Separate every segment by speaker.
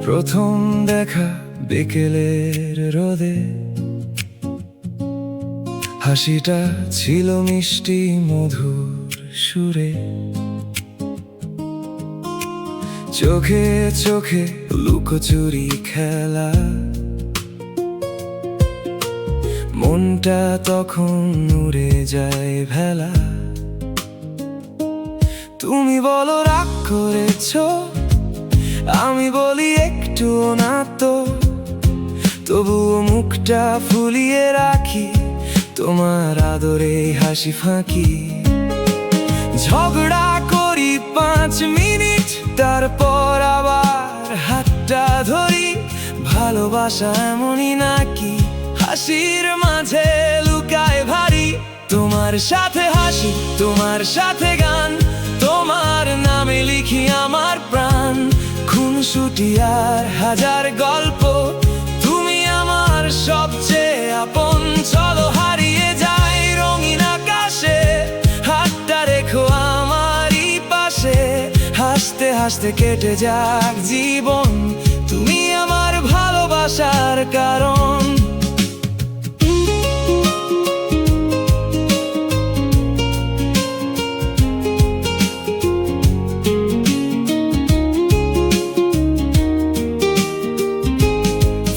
Speaker 1: প্রথম দেখা বিকেলের রোদে, হাসিটা ছিল মিষ্টি মধুর সুরে। চোখে চোখে লুকোচুরি খেলা, মনটা তখন উড়ে যায় ভেলা। তুমি বলো রাগ করেছো, আমি বলি একটুও না তো, তবুও মুখটা ফুলিয়ে রাখি তোমার আদরে হাসি ফাঁকি। ঝগড়া করি 5 মিনিট, তারপর আবার হাতটা ধরি। ভালোবাসা এমনই নাকি হাসির মাঝে লুকায় ভারী। তোমার সাথে হাসি, তোমার সাথে গান, তোমার নামে লিখি আমার প্রাণ। খুনসুটি আর হাজার গল্প, তুমি আমার সবচেয়ে আপন। চলো হারিয়ে যাই রঙিন আকাশে, হাতটা রেখো আমারই পাশে। হাসতে হাসতে কেটে যাক জীবন, তুমি আমার ভালোবাসার কারণ।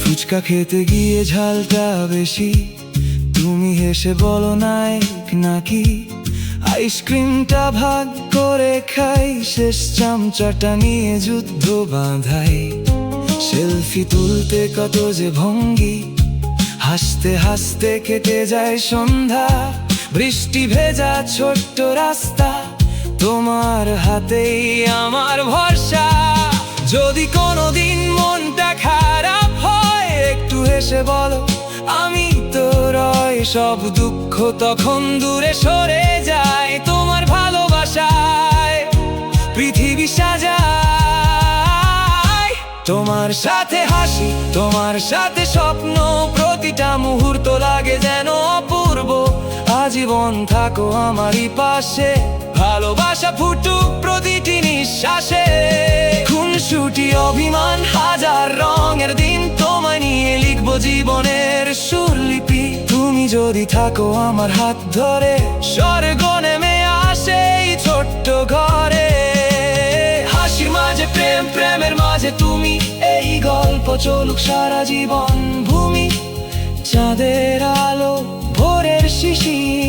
Speaker 1: ফুচকা খেতে গিয়ে ঝালটা বেশি, তুমি হেসে বলো নাইক নাকি। আইসক্রিমটা ভাগ করে খাই, শেষ চামচাটা নিয়ে যুদ্ধ বাঁধাই। সেলফি তুলতে কত যে ভঙ্গি, হাসতে হাসতে কেটে যায় সন্ধ্যা। বৃষ্টি ভেজা ছোট্ট রাস্তা, তোমার হাতেই আমার ভরসা। যদি কোনোদিন মনটা খারাপ হয়, একটু হেসে বলো আমি তো রয়। সব দুঃখ তখন দূরে সরে যায়, তোমার ভালোবাসায় পৃথিবী সাজায়। তোমার সাথে হাসি, তোমার সাথে স্বপ্ন, প্রতিটা মুহূর্ত লাগে যেন অপূর্ব। আজীবন থাকো আমারই পাশে, ভালোবাসা ফুটুক প্রতিটি নিঃশ্বাসে। খুনসুটি অভিমান হাজার রঙের দিন, তোমায় নিয়ে লিখবো জীবনের সুরলিপি। তুমি যদি থাকো আমার হাত ধরে, স্বর্গ নেমে আসে এই ছোট্ট ঘরে। হাসির মাঝে প্রেম, প্রেমের মাঝে তুমি, এই গল্প চলুক সারা জীবন ভূমি। চাঁদের আলো, ভোরের শিশির,